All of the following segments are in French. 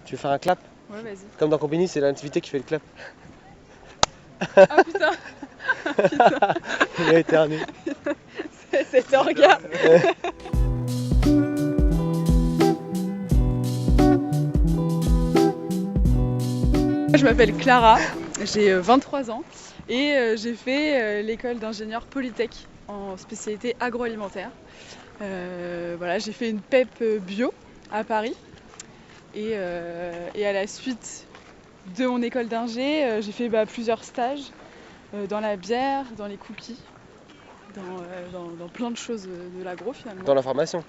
Tu veux faire un clap? Ouais, vas-y. Comme dans Combini, c'est l'invité qui fait le clap. Ah putain, putain, Il a éternué. cet orga. Je m'appelle Clara, j'ai 23 ans et j'ai fait l'école d'ingénieur Polytech en spécialité agroalimentaire. Voilà, j'ai fait une PEP bio à Paris et à la suite de mon école d'ingé, j'ai fait plusieurs stages dans la bière, dans les cookies, dans plein de choses de l'agro finalement. Dans la formation.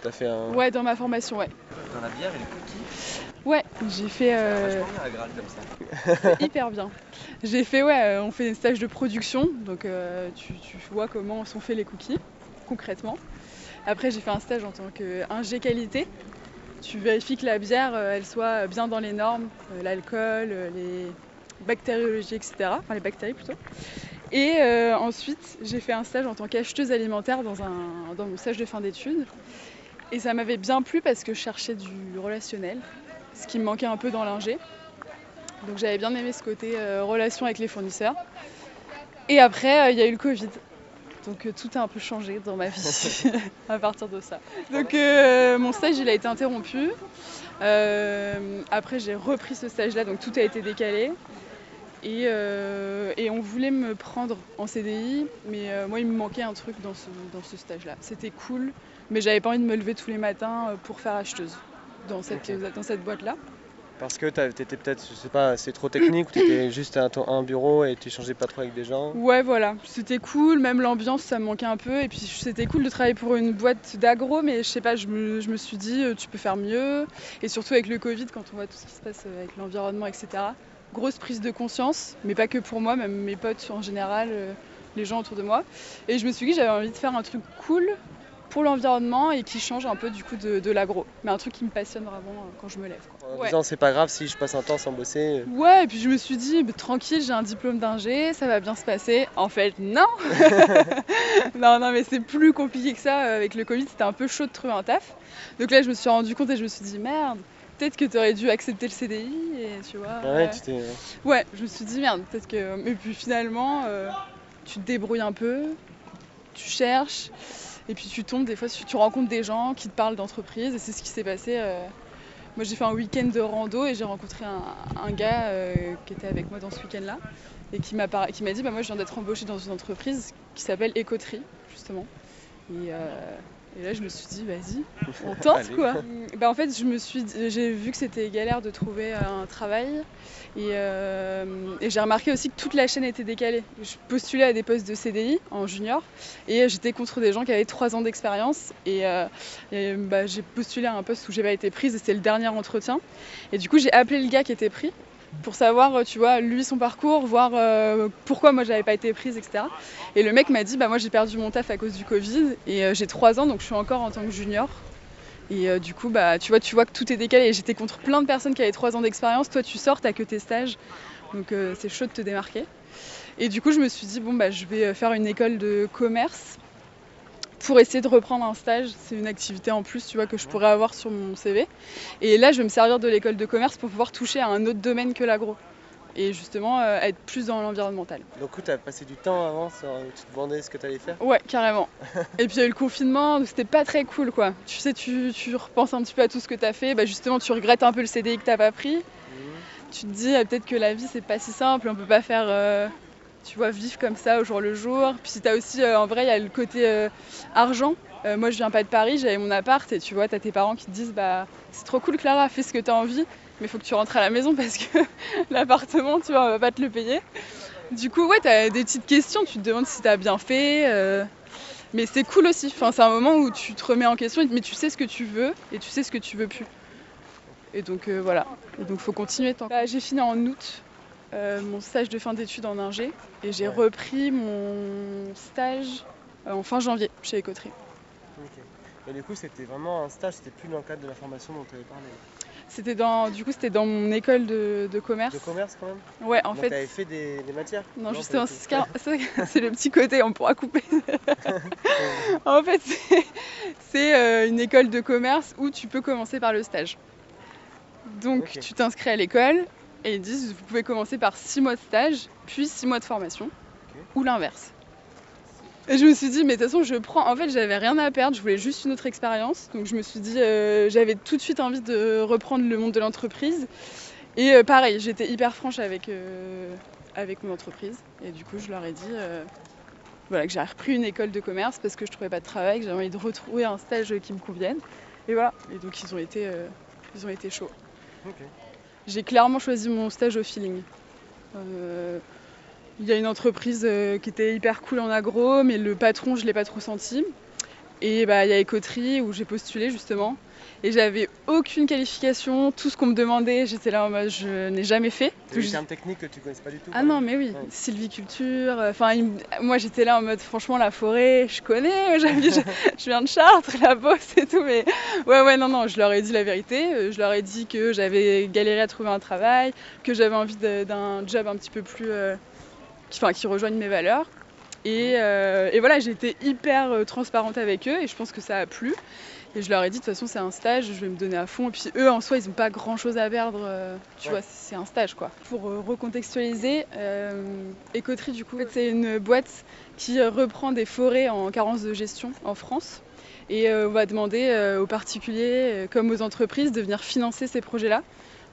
T'as fait un... Ouais, dans ma formation, ouais. Dans la bière et les cookies. Ouais, j'ai fait... Vachement bien à Graal comme ça. hyper bien. J'ai fait, ouais, on fait des stages de production, donc tu vois comment sont faits les cookies, concrètement. Après, j'ai fait un stage en tant qu'ingé qualité. Tu vérifies que la bière, elle soit bien dans les normes, l'alcool, les bactériologies, etc. Enfin, les bactéries plutôt. Et ensuite, j'ai fait un stage en tant qu'acheteuse alimentaire dans mon stage de fin d'études. Et ça m'avait bien plu parce que je cherchais du relationnel, ce qui me manquait un peu dans l'ingé. Donc j'avais bien aimé ce côté relation avec les fournisseurs. Et après, il y a eu le Covid. Donc tout a un peu changé dans ma vie à partir de ça. Donc mon stage il a été interrompu. Après j'ai repris ce stage-là, donc tout a été décalé. Et on voulait me prendre en CDI, mais moi il me manquait un truc dans ce stage-là. C'était cool, mais j'avais pas envie de me lever tous les matins pour faire acheteuse dans cette boîte-là. Parce que t'étais peut-être, je sais pas, c'est trop technique ou t'étais juste à un bureau et tu échangeais pas trop avec des gens. Ouais, voilà, c'était cool, même l'ambiance ça me manquait un peu. Et puis c'était cool de travailler pour une boîte d'agro, mais je sais pas, je me suis dit tu peux faire mieux. Et surtout avec le Covid, quand on voit tout ce qui se passe avec l'environnement, etc. Grosse prise de conscience, mais pas que pour moi, même mes potes en général, les gens autour de moi. Et je me suis dit que j'avais envie de faire un truc cool pour l'environnement et qui change un peu du coup de l'agro. Mais un truc qui me passionne vraiment quand je me lève. Quoi. En disant c'est pas grave si je passe un temps sans bosser. Ouais, et puis je me suis dit, tranquille, j'ai un diplôme d'ingé, ça va bien se passer. En fait, non. Non, mais c'est plus compliqué que ça. Avec le Covid, c'était un peu chaud de trouver un taf. Donc là, je me suis rendu compte et je me suis dit, merde, peut-être que t'aurais dû accepter le CDI et tu vois. Ouais, tu t'es... Ouais, je me suis dit, merde, peut-être que... Et puis finalement, tu te débrouilles un peu, tu cherches. Et puis tu tombes, des fois, tu rencontres des gens qui te parlent d'entreprise. Et c'est ce qui s'est passé. Moi, j'ai fait un week-end de rando et j'ai rencontré un gars qui était avec moi dans ce week-end-là. Et qui m'a dit, moi, je viens d'être embauchée dans une entreprise qui s'appelle Écoterie, justement. Et là, je me suis dit, vas-y, on tente quoi. En fait, j'ai vu que c'était galère de trouver un travail. Et j'ai remarqué aussi que toute la chaîne était décalée. Je postulais à des postes de CDI en junior et j'étais contre des gens qui avaient 3 ans d'expérience. Et j'ai postulé à un poste où j'ai pas été prise et c'était le dernier entretien. Et du coup, j'ai appelé le gars qui était pris pour savoir, tu vois, lui, son parcours, voir pourquoi moi j'avais pas été prise, etc. Et le mec m'a dit, moi j'ai perdu mon taf à cause du Covid et j'ai 3 ans, donc je suis encore en tant que junior. Et du coup, tu vois que tout est décalé. Et j'étais contre plein de personnes qui avaient 3 ans d'expérience. Toi, tu sors, t'as que tes stages, donc c'est chaud de te démarquer. Et du coup, je me suis dit, je vais faire une école de commerce pour essayer de reprendre un stage. C'est une activité en plus, tu vois, que je pourrais avoir sur mon CV. Et là, je vais me servir de l'école de commerce pour pouvoir toucher à un autre domaine que l'agro. Et justement, être plus dans l'environnemental. Donc tu as passé du temps avant, tu te demandais ce que tu allais faire? Ouais, carrément. Et puis il y a eu le confinement, c'était pas très cool, quoi. Tu sais, tu repenses un petit peu à tout ce que t'as fait. Justement, tu regrettes un peu le CDI que t'as pas pris. Tu te dis, peut-être que la vie, c'est pas si simple. On peut pas faire... tu vois, vivre comme ça au jour le jour. Puis t'as aussi, en vrai, il y a le côté argent. Moi, je viens pas de Paris, j'avais mon appart et tu vois, t'as tes parents qui te disent, c'est trop cool Clara, fais ce que t'as envie, mais faut que tu rentres à la maison parce que l'appartement, tu vois, on va pas te le payer. Du coup, ouais, t'as des petites questions, tu te demandes si t'as bien fait, mais c'est cool aussi. Enfin, c'est un moment où tu te remets en question, mais tu sais ce que tu veux et tu sais ce que tu veux plus. Et donc voilà. Et donc faut continuer. J'ai fini en août. Mon stage de fin d'études en ingé et j'ai repris mon stage en fin janvier chez Écoterie. Okay. Et du coup c'était vraiment un stage, c'était plus dans le cadre de la formation dont tu avais parlé. C'était dans mon école de commerce. De commerce quand même? Ouais, en donc fait. Tu avais fait des matières? Non, justement, c'est le petit côté, on pourra couper. En fait, c'est une école de commerce où tu peux commencer par le stage. Donc Ok. tu t'inscris à l'école et ils disent vous pouvez commencer par 6 mois de stage, puis 6 mois de formation, ou l'inverse. Et je me suis dit, mais de toute façon, je prends. En fait, j'avais rien à perdre, je voulais juste une autre expérience. Donc je me suis dit, j'avais tout de suite envie de reprendre le monde de l'entreprise. Et pareil, j'étais hyper franche avec mon entreprise. Et du coup, je leur ai dit voilà, que j'avais repris une école de commerce parce que je trouvais pas de travail, que j'avais envie de retrouver un stage qui me convienne. Et voilà. Et donc, ils ont été chauds. Ok. J'ai clairement choisi mon stage au feeling. Il y a une entreprise qui était hyper cool en agro, mais le patron, je ne l'ai pas trop senti. Et il y a Écoterie où j'ai postulé justement. Et j'avais aucune qualification, tout ce qu'on me demandait, j'étais là en mode je n'ai jamais fait. C'est des termes techniques que tu connaissais pas du tout? Ah non, mais oui, Ouais. sylviculture. Moi j'étais là en mode franchement la forêt, je connais, je viens de Chartres, la Beauce et tout, mais ouais, non, je leur ai dit la vérité. Je leur ai dit que j'avais galéré à trouver un travail, que j'avais envie d'un job un petit peu plus. Qui rejoignent mes valeurs. Et voilà, j'ai été hyper transparente avec eux et je pense que ça a plu. Et je leur ai dit de toute façon c'est un stage, je vais me donner à fond. Et puis eux en soi ils n'ont pas grand chose à perdre, tu vois, c'est un stage quoi. Pour recontextualiser, Écoterie du coup c'est une boîte qui reprend des forêts en carence de gestion en France. Et on va demander aux particuliers comme aux entreprises de venir financer ces projets-là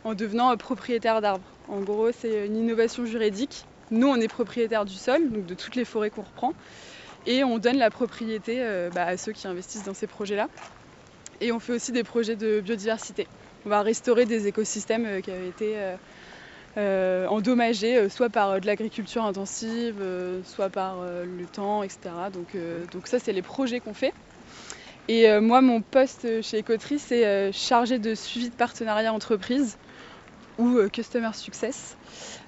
en devenant propriétaire d'arbres. En gros c'est une innovation juridique. Nous, on est propriétaire du sol, donc de toutes les forêts qu'on reprend, et on donne la propriété à ceux qui investissent dans ces projets-là. Et on fait aussi des projets de biodiversité. On va restaurer des écosystèmes qui avaient été endommagés, soit par de l'agriculture intensive, soit par le temps, etc. Donc ça, c'est les projets qu'on fait. Et moi, mon poste chez Écoterie, c'est chargé de suivi de partenariat entreprise ou Customer Success.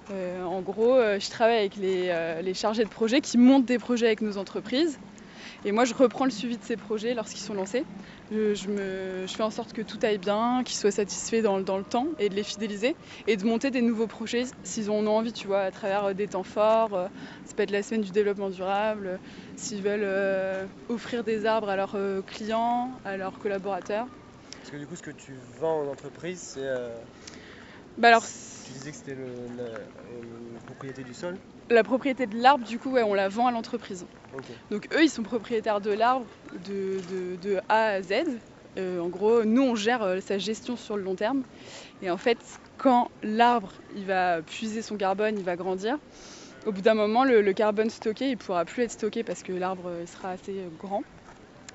En gros, je travaille avec les chargés de projet qui montent des projets avec nos entreprises. Et moi, je reprends le suivi de ces projets lorsqu'ils sont lancés. Je fais en sorte que tout aille bien, qu'ils soient satisfaits dans le temps et de les fidéliser. Et de monter des nouveaux projets s'ils en ont envie, tu vois, à travers des temps forts. Ça peut être la semaine du développement durable, s'ils veulent offrir des arbres à leurs clients, à leurs collaborateurs. Parce que du coup, ce que tu vends aux entreprises, c'est. Alors, tu disais que c'était la propriété du sol? La propriété de l'arbre, du coup, ouais, on la vend à l'entreprise. Okay. Donc eux, ils sont propriétaires de l'arbre de A à Z. En gros, nous, on gère sa gestion sur le long terme. Et en fait, quand l'arbre il va puiser son carbone, il va grandir, au bout d'un moment, le carbone stocké, il ne pourra plus être stocké parce que l'arbre sera assez grand.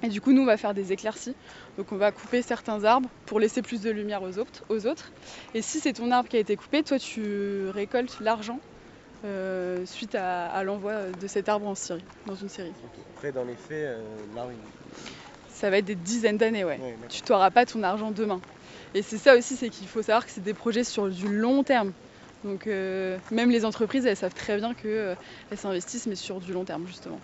Et du coup, nous, on va faire des éclaircies. Donc on va couper certains arbres pour laisser plus de lumière aux autres. Et si c'est ton arbre qui a été coupé, toi, tu récoltes l'argent suite à l'envoi de cet arbre en Syrie, dans une série. Après, dans les faits, l'arbre, ça va être des dizaines d'années, ouais. Tu n'auras pas ton argent demain. Et c'est ça aussi, c'est qu'il faut savoir que c'est des projets sur du long terme. Donc même les entreprises, elles savent très bien qu'elles s'investissent, mais sur du long terme, justement.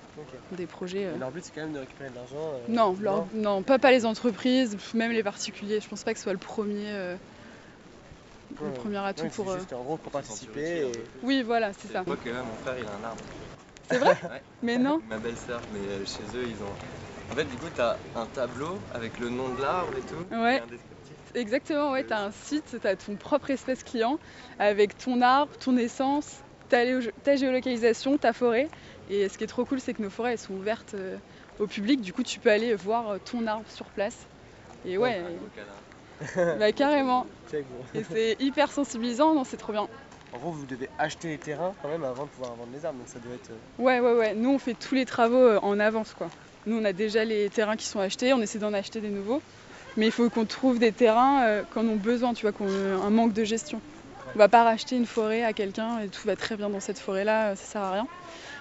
Des projets... Leur but, c'est quand même de récupérer de l'argent Non, pas les entreprises, même les particuliers. Je pense pas que ce soit le premier... le premier atout pour... Juste en gros pour participer. Et... Oui, voilà, c'est ça. Je crois que là, mon frère, il a un arbre. C'est vrai? Ouais. Mais non. Ma belle-sœur, mais chez eux, ils ont... En fait, du coup, t'as un tableau avec le nom de l'arbre et tout. Ouais. Et un descriptif. Exactement, ouais, t'as un site, t'as ton propre espace client avec ton arbre, ton essence, ta géolocalisation, ta forêt. Et ce qui est trop cool, c'est que nos forêts, elles sont ouvertes au public. Du coup, tu peux aller voir ton arbre sur place. Et ouais, bah, carrément. Et c'est hyper sensibilisant, non, c'est trop bien. En gros, vous devez acheter les terrains quand même avant de pouvoir vendre les arbres, donc ça doit être... Ouais. Nous, on fait tous les travaux en avance, quoi. Nous, on a déjà les terrains qui sont achetés, on essaie d'en acheter des nouveaux. Mais il faut qu'on trouve des terrains qu'on a besoin, tu vois, qu'on a un manque de gestion. On va pas racheter une forêt à quelqu'un et tout va très bien dans cette forêt-là, ça sert à rien.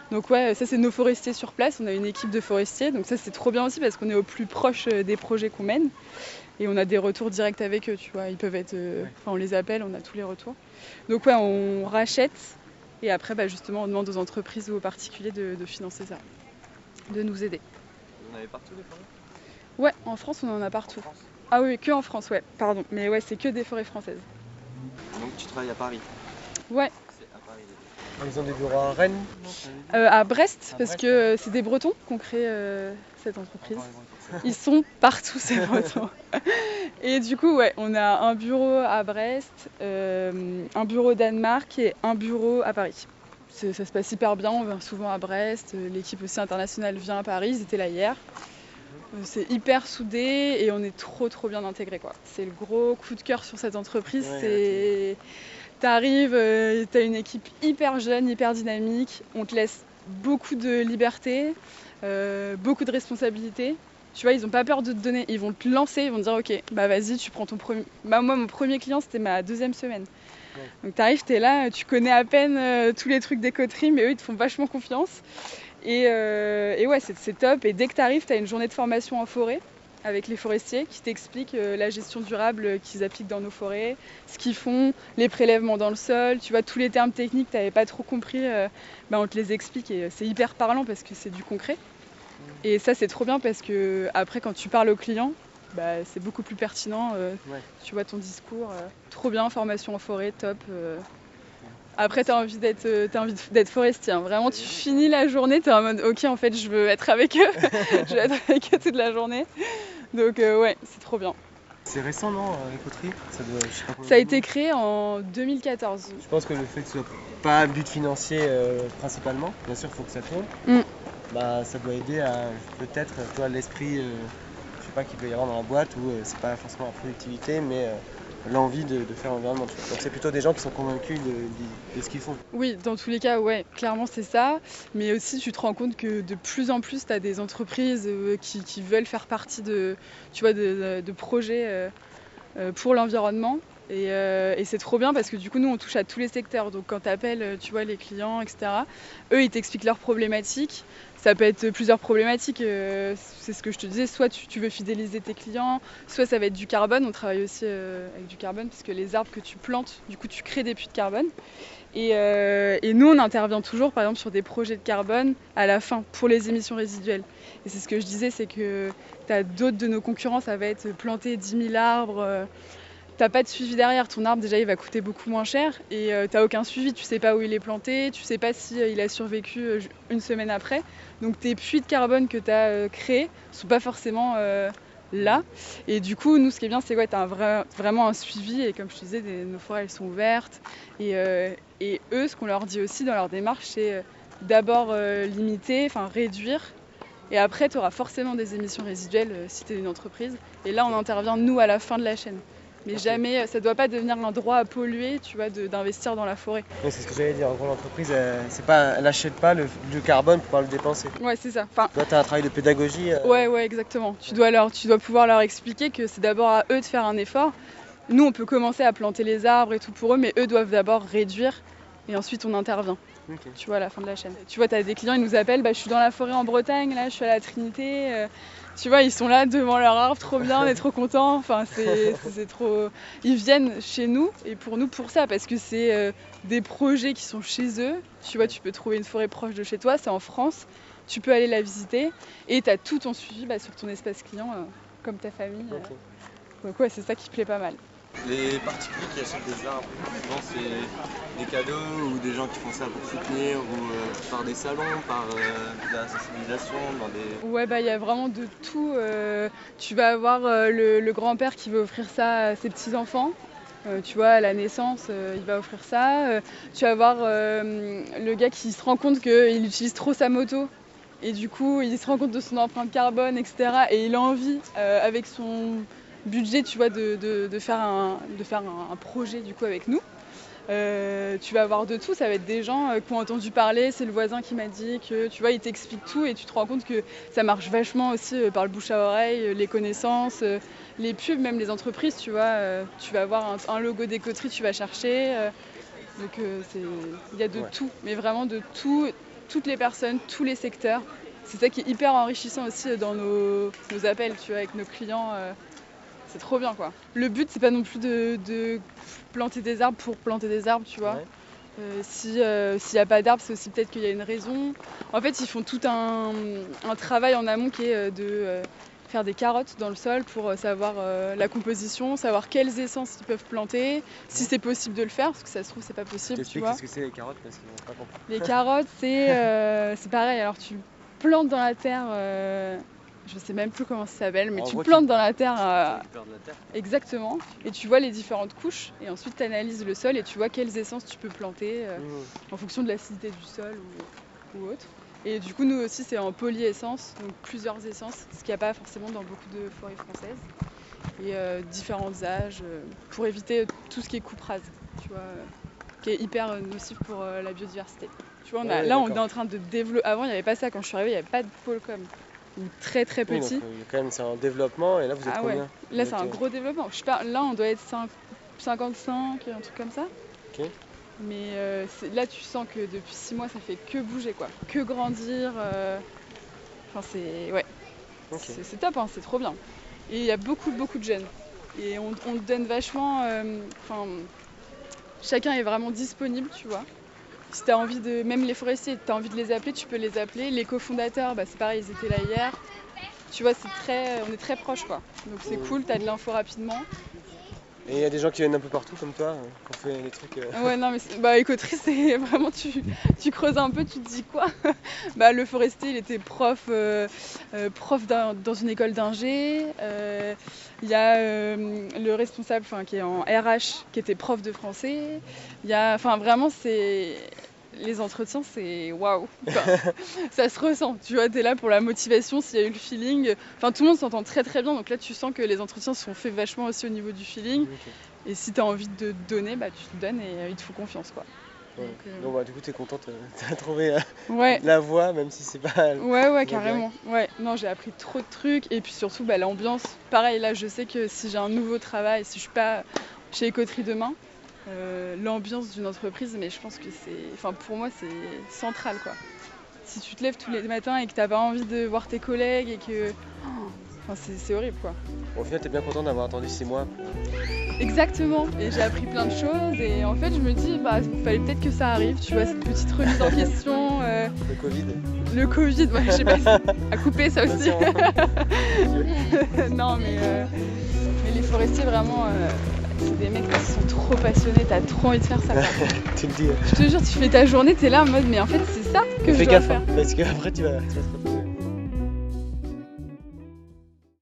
Donc ouais, ça c'est nos forestiers sur place, on a une équipe de forestiers, donc ça c'est trop bien aussi parce qu'on est au plus proche des projets qu'on mène. Et on a des retours directs avec eux, tu vois, ils peuvent être... on les appelle, on a tous les retours. Donc ouais, on rachète et après justement on demande aux entreprises ou aux particuliers de financer ça, de nous aider. Vous en avez partout des forêts ? Ouais, en France on en a partout. Ah oui, que en France, ouais, pardon. Mais ouais, c'est que des forêts françaises. Donc tu travailles à Paris ? Ouais. C'est à Paris. Ils ont des bureaux à Rennes? À Brest, À parce Brest, que c'est des Bretons qui ont créé cette entreprise. Ils sont partout, ces Bretons. Et du coup, ouais, on a un bureau à Brest, un bureau au Danemark et un bureau à Paris. Ça se passe hyper bien, on vient souvent à Brest. L'équipe aussi internationale vient à Paris, ils étaient là hier. C'est hyper soudé et on est trop bien intégrés, quoi. C'est le gros coup de cœur sur cette entreprise. Ouais, T'arrives, t'as une équipe hyper jeune, hyper dynamique. On te laisse beaucoup de liberté, beaucoup de responsabilités. Tu vois, ils n'ont pas peur de te donner, ils vont te lancer, ils vont te dire ok, bah vas-y, tu prends ton premier. Bah moi, mon premier client, c'était ma 2e semaine. Ouais. Donc t'arrives, t'es là, tu connais à peine tous les trucs des coteries, mais eux, ils te font vachement confiance. Et ouais, c'est top. Et dès que t'arrives, t'as une journée de formation en forêt avec les forestiers qui t'expliquent la gestion durable qu'ils appliquent dans nos forêts, ce qu'ils font, les prélèvements dans le sol, tu vois, tous les termes techniques que tu n'avais pas trop compris, bah on te les explique et c'est hyper parlant parce que c'est du concret. Et ça, c'est trop bien parce que après, quand tu parles aux clients, bah, c'est beaucoup plus pertinent. Ouais. Tu vois ton discours, trop bien, formation en forêt, top. Après, tu as envie d'être forestier. Hein. Vraiment, tu finis la journée, tu es en mode ok, en fait, je veux être avec eux. Je veux être avec eux toute la journée. Donc, ouais, c'est trop bien. C'est récent, non, les poteries? Je sais pas Ça a été créé en 2014. Je pense que le fait que ce soit pas un but financier principalement, bien sûr, il faut que ça tourne. Bah, ça doit aider à peut-être, toi, l'esprit, je sais pas, qu'il peut y avoir dans la boîte où c'est pas forcément la productivité, mais l'envie de faire l'environnement. Tu vois. Donc c'est plutôt des gens qui sont convaincus de ce qu'ils font. Oui, dans tous les cas, ouais, clairement c'est ça. Mais aussi, tu te rends compte que de plus en plus, tu as des entreprises qui veulent faire partie tu vois, de projets pour l'environnement. Et c'est trop bien parce que du coup, nous, on touche à tous les secteurs. Donc quand tu appelles, tu vois, les clients, etc., eux, ils t'expliquent leurs problématiques. Ça peut être plusieurs problématiques, c'est ce que je te disais, soit tu veux fidéliser tes clients, soit ça va être du carbone, on travaille aussi avec du carbone, parce que les arbres que tu plantes, du coup tu crées des puits de carbone. Et nous on intervient toujours par exemple sur des projets de carbone à la fin, pour les émissions résiduelles. Et c'est ce que je disais, c'est que tu as d'autres de nos concurrents, ça va être planter 10 000 arbres, t'as pas de suivi derrière, ton arbre déjà il va coûter beaucoup moins cher et t'as aucun suivi, tu sais pas où il est planté, tu sais pas si il a survécu une semaine après. Donc tes puits de carbone que t'as créés sont pas forcément là. Et du coup, nous ce qui est bien, c'est que t'as vraiment un suivi et comme je te disais, nos forêts elles sont ouvertes. Et eux, ce qu'on leur dit aussi dans leur démarche, c'est d'abord limiter, enfin réduire. Et après, tu auras forcément des émissions résiduelles si tu es une entreprise. Et là, on intervient, nous, à la fin de la chaîne. Mais jamais, ça ne doit pas devenir un droit à polluer, tu vois, d'investir dans la forêt. Ouais, c'est ce que j'allais dire. En gros, l'entreprise, elle n'achète pas le carbone pour pouvoir le dépenser. Ouais, c'est ça. Enfin, toi, tu as un travail de pédagogie. Ouais, exactement. Tu dois pouvoir leur expliquer que c'est d'abord à eux de faire un effort. Nous, on peut commencer à planter les arbres et tout pour eux, mais eux doivent d'abord réduire et ensuite on intervient. Okay. Tu vois, à la fin de la chaîne. Tu vois, tu as des clients, ils nous appellent, bah, je suis dans la forêt en Bretagne, là, je suis à la Trinité. Tu vois, ils sont là devant leur arbre, trop bien, on est trop contents. Enfin, c'est trop. Ils viennent chez nous et pour nous, pour ça, parce que c'est des projets qui sont chez eux. Tu vois, tu peux trouver une forêt proche de chez toi, c'est en France. Tu peux aller la visiter et tu as tout ton suivi sur ton espace client, comme ta famille. Okay. Donc, ouais, c'est ça qui plaît pas mal. Les particuliers qui achètent des arbres, souvent c'est des cadeaux ou des gens qui font ça pour soutenir ou par des salons, par de la sensibilisation dans des... Ouais, bah il y a vraiment de tout. Tu vas avoir le grand-père qui veut offrir ça à ses petits-enfants. Tu vois, à la naissance, il va offrir ça. Tu vas avoir le gars qui se rend compte qu'il utilise trop sa moto. Et du coup, il se rend compte de son empreinte carbone, etc. Et il a envie, avec son budget, tu vois, de faire un projet du coup avec nous. Tu vas avoir de tout, ça va être des gens qui ont entendu parler, c'est le voisin qui m'a dit que, tu vois, il t'explique tout et tu te rends compte que ça marche vachement aussi par le bouche à oreille, les connaissances, les pubs, même les entreprises, tu vois, tu vas avoir un logo d'écoterie, tu vas chercher, donc il y a de tout, mais vraiment de tout, toutes les personnes, tous les secteurs. C'est ça qui est hyper enrichissant aussi dans nos appels, tu vois, avec nos clients. C'est trop bien, quoi. Le but, c'est pas non plus de planter des arbres pour planter des arbres, tu vois. Ouais. S'il n'y a pas d'arbres, c'est aussi peut-être qu'il y a une raison. En fait, ils font tout un travail en amont qui est faire des carottes dans le sol pour savoir la composition, savoir quelles essences ils peuvent planter, si c'est possible de le faire, parce que ça se trouve c'est pas possible, tu vois. Qu'est-ce que c'est les carottes parce qu'ils n'ont pas compris. Les carottes, c'est pareil, alors tu plantes dans la terre, je sais même plus comment ça s'appelle, mais tu plantes dans la terre, exactement, et tu vois les différentes couches, et ensuite tu analyses le sol et tu vois quelles essences tu peux planter en fonction de l'acidité du sol ou autre. Et du coup, nous aussi, c'est en polyessence, donc plusieurs essences, ce qu'il n'y a pas forcément dans beaucoup de forêts françaises. Et différents âges, pour éviter tout ce qui est coupe rase, tu vois, qui est hyper nocif pour la biodiversité. Tu vois, on est en train de développer. Avant, il n'y avait pas ça. Quand je suis arrivée, il n'y avait pas de pôle com. Ou très très petit. Oui, donc, quand même, c'est en développement, et là, vous êtes combien? Là, c'est un gros développement. Je sais pas, là, on doit être 55, un truc comme ça. Ok. Mais là, tu sens que depuis 6 mois, ça fait que bouger, quoi. Que grandir. Enfin, c'est... Ouais. Okay. C'est top, hein, c'est trop bien. Et il y a beaucoup de jeunes. Et on te donne vachement... chacun est vraiment disponible, tu vois. Si tu as envie de... Même les forestiers, tu as envie de les appeler, tu peux les appeler. Les cofondateurs, c'est pareil, ils étaient là hier. Tu vois, on est très proches, quoi. Donc c'est cool, tu as de l'info rapidement. Et il y a des gens qui viennent un peu partout comme toi, qui ont fait des trucs... Ouais, non, mais écoterie, c'est vraiment... Tu creuses un peu, tu te dis quoi? Le forestier, il était prof dans une école d'ingé. Il y a le responsable qui est en RH, qui était prof de français. Il y a... Enfin, vraiment, c'est... Les entretiens, c'est waouh. Ça se ressent, tu vois, t'es là pour la motivation, s'il y a eu le feeling. Enfin, tout le monde s'entend très très bien, donc là, tu sens que les entretiens sont faits vachement aussi au niveau du feeling. Okay. Et si t'as envie de donner, tu te donnes et ils te font confiance, quoi. Ouais. Donc, du coup, t'es contente, t'as trouvé la voie, même si c'est pas... Ouais, carrément. Ouais, non, j'ai appris trop de trucs. Et puis surtout, l'ambiance. Pareil, là, je sais que si j'ai un nouveau travail, si je suis pas chez Écoterie demain, l'ambiance d'une entreprise, mais je pense que pour moi c'est central, quoi. Si tu te lèves tous les matins et que t'as pas envie de voir tes collègues et que c'est horrible, quoi. Au final, t'es bien content d'avoir attendu 6 mois Exactement, et j'ai appris plein de choses et en fait je me dis il fallait peut-être que ça arrive, tu vois, cette petite remise en question. Le Covid, je sais pas si à couper ça aussi. Non mais les forestiers vraiment c'est des mecs qui sont trop passionnés, t'as trop envie de faire ça, quoi. Tu le dis. Je te jure, tu fais ta journée, t'es là en mode mais en fait c'est ça que je dois faire. Parce qu'après tu vas